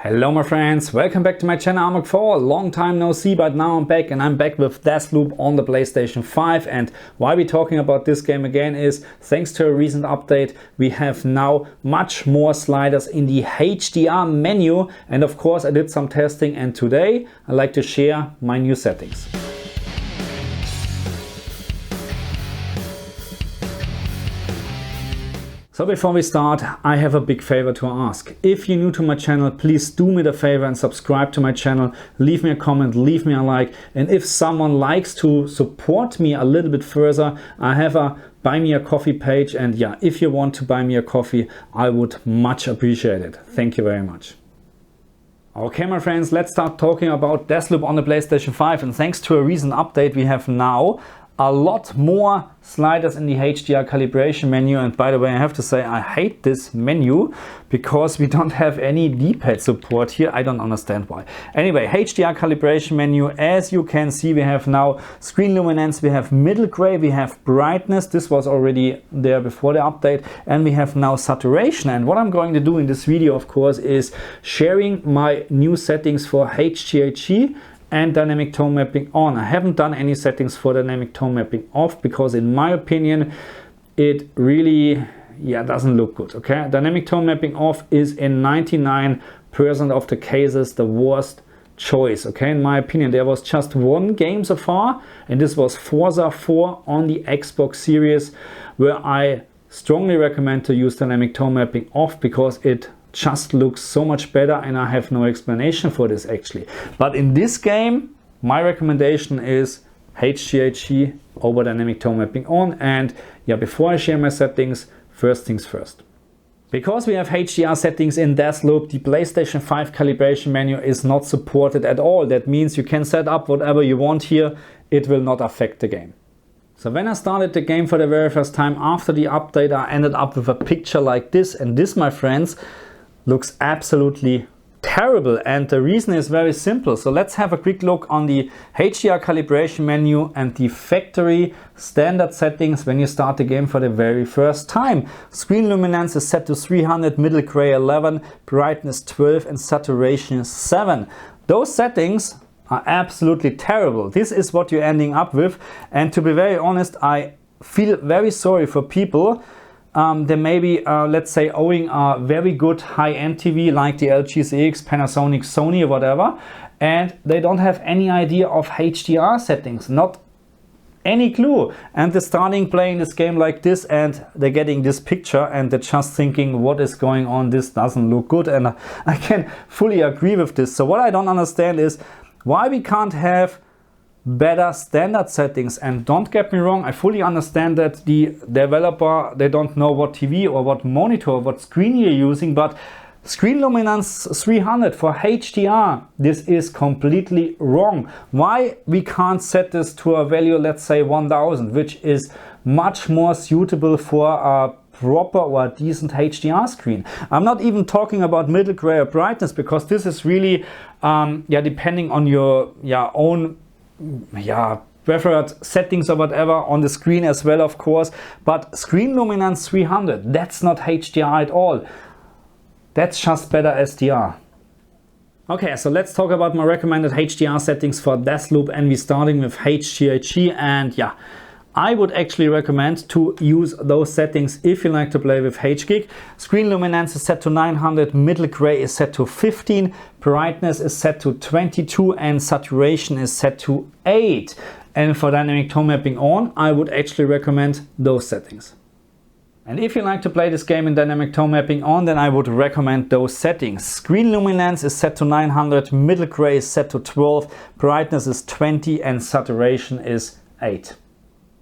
Hello my friends, welcome back to my channel. I'm Mark4. Long time no see, but now I'm back, and I'm back with Deathloop on the PlayStation 5. And why we're talking about this game again is thanks to a recent update we have now much more sliders in the HDR menu, and of course I did some testing, and today I'd like to share my new settings. So before we start, I have a big favor to ask. If you're new to my channel, please do me the favor and subscribe to my channel. Leave me a comment, leave me a like. And if someone likes to support me a little bit further, I have a buy me a coffee page. And yeah, if you want to buy me a coffee, I would much appreciate it. Thank you very much. Okay my friends, let's start talking about Deathloop on the PlayStation 5. And thanks to a recent update, we have now a lot more sliders in the HDR calibration menu. And by the way, I have to say I hate this menu because we don't have any D-pad support here. I don't understand why. Anyway, HDR calibration menu, as you can see, we have now screen luminance, we have middle gray, we have brightness. This was already there before the update, and we have now saturation. And what I'm going to do in this video, of course, is sharing my new settings for HGiG and dynamic tone mapping on. I haven't done any settings for dynamic tone mapping off because in my opinion it really doesn't look good. Okay, dynamic tone mapping off is in 99% of the cases the worst choice. Okay, in my opinion there was just one game so far, and this was Forza 4 on the Xbox Series, where I strongly recommend to use dynamic tone mapping off because it just looks so much better, and I have no explanation for this actually. But in this game my recommendation is HGiG over dynamic tone mapping on. And yeah, before I share my settings, first things first. Because we have HDR settings in Deathloop, the PlayStation 5 calibration menu is not supported at all. That means you can set up whatever you want here, it will not affect the game. So when I started the game for the very first time after the update, I ended up with a picture like this, and this, my friends, looks absolutely terrible. And the reason is very simple. So let's have a quick look on the HDR calibration menu and the factory standard settings when you start the game for the very first time. Screen luminance is set to 300, middle gray 11, brightness 12, and saturation 7. Those settings are absolutely terrible. This is what you're ending up with. And to be very honest, I feel very sorry for people they may be, let's say, owning a very good high-end TV like the LG CX, Panasonic, Sony or whatever, and they don't have any idea of HDR settings, not any clue. And they're starting playing this game like this, and they're getting this picture, and they're just thinking, what is going on? This doesn't look good. And I can fully agree with this. So what I don't understand is why we can't have better standard settings. And don't get me wrong, I fully understand that the developer, they don't know what TV or what monitor or what screen you're using, but screen luminance 300 for HDR, this is completely wrong. Why we can't set this to a value, let's say 1000, which is much more suitable for a proper or a decent HDR screen? I'm not even talking about middle gray or brightness, because this is really depending on your own preferred settings or whatever on the screen as well, of course. But screen luminance 300, that's not HDR at all. That's just better SDR. Okay, so let's talk about my recommended HDR settings for Deathloop, and we're starting with HGiG. And yeah, I would actually recommend to use those settings if you like to play with HGiG. Screen luminance is set to 900, middle gray is set to 15, brightness is set to 22, and saturation is set to 8. And for dynamic tone mapping on, I would actually recommend those settings. And if you like to play this game in dynamic tone mapping on, then I would recommend those settings. Screen luminance is set to 900, middle gray is set to 12, brightness is 20, and saturation is 8.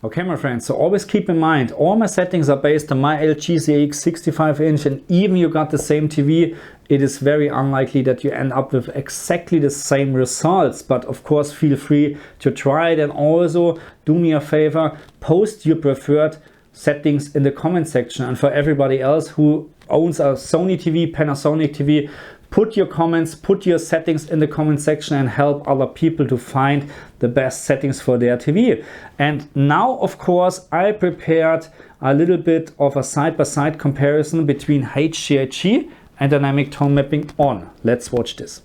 Okay my friends, so always keep in mind, all my settings are based on my LG CX 65-inch, and even you got the same TV, it is very unlikely that you end up with exactly the same results. But of course feel free to try it, and also do me a favor, post your preferred settings in the comment section. And for everybody else who owns a Sony TV, Panasonic TV, put your comments, put your settings in the comment section and help other people to find the best settings for their TV. And now, of course, I prepared a little bit of a side-by-side comparison between HGiG and dynamic tone mapping on. Let's watch this.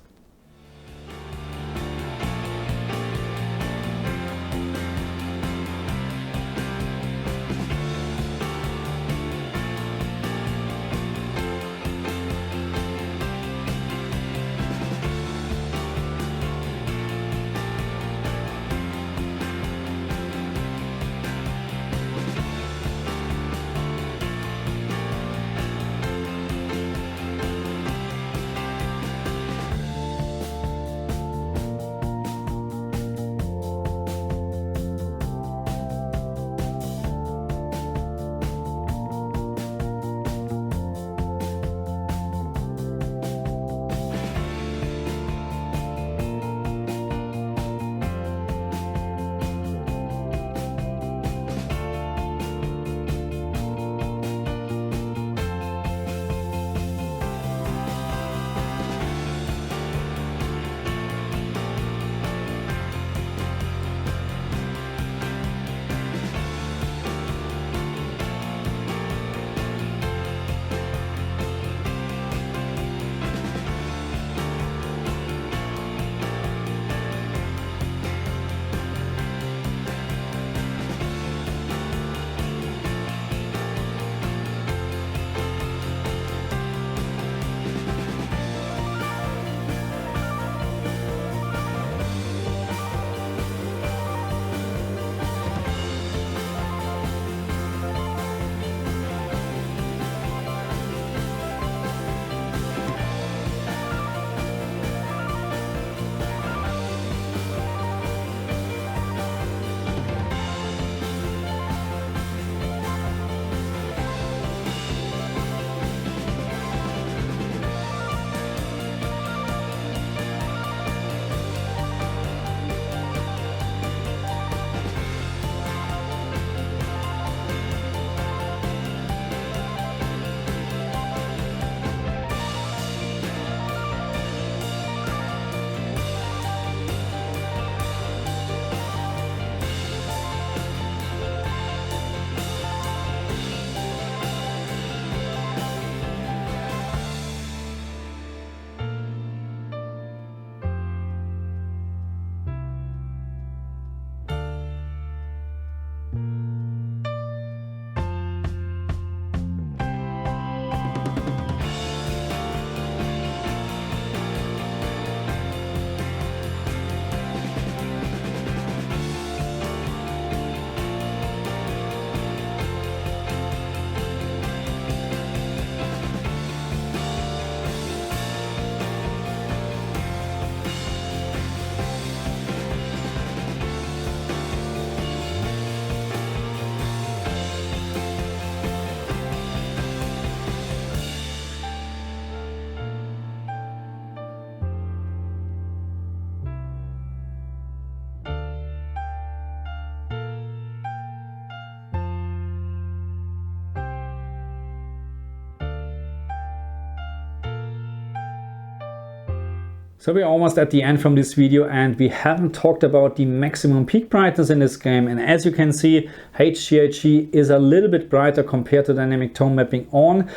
So we're almost at the end from this video, and we haven't talked about the maximum peak brightness in this game. And as you can see, HGiG is a little bit brighter compared to dynamic tone mapping on.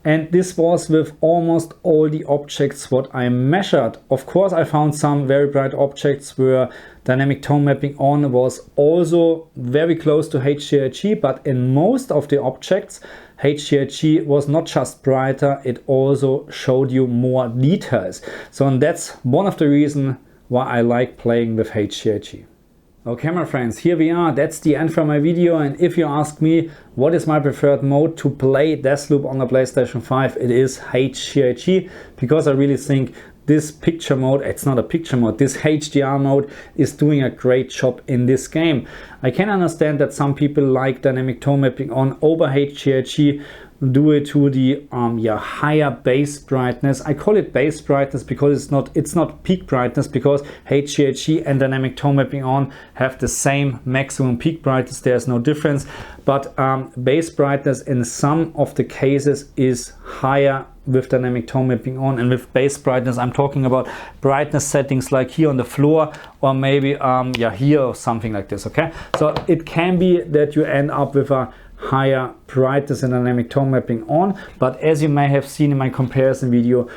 And this was with almost all the objects what I measured. Of course, I found some very bright objects where dynamic tone mapping on was also very close to HGiG, but in most of the objects, HGiG was not just brighter, it also showed you more details. So and that's one of the reasons why I like playing with HGiG. Okay, my friends, here we are. That's the end from my video. And if you ask me what is my preferred mode to play Deathloop on the PlayStation 5, it is HGiG, because I really think this picture mode, it's not a picture mode, this HDR mode is doing a great job in this game. I can understand that some people like dynamic tone mapping on over HGiG, do it to the higher base brightness. I call it base brightness because it's not peak brightness, because HGiG and dynamic tone mapping on have the same maximum peak brightness. There's no difference, but base brightness in some of the cases is higher with dynamic tone mapping on. And with base brightness, I'm talking about brightness settings like here on the floor, or maybe here or something like this. Okay, so it can be that you end up with a higher brightness and dynamic tone mapping on. But as you may have seen in my comparison video,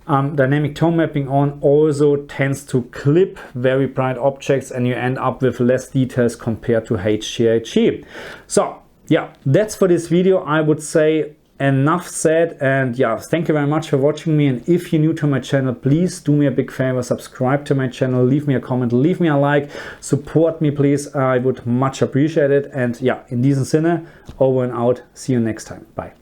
dynamic tone mapping on also tends to clip very bright objects, and you end up with less details compared to HGiG. So yeah, that's for this video. I would say enough said, and yeah, thank you very much for watching me. And if you're new to my channel, please do me a big favor, subscribe to my channel, leave me a comment, leave me a like, support me please, I would much appreciate it. And yeah, in diesem Sinne, over and out, see you next time, bye.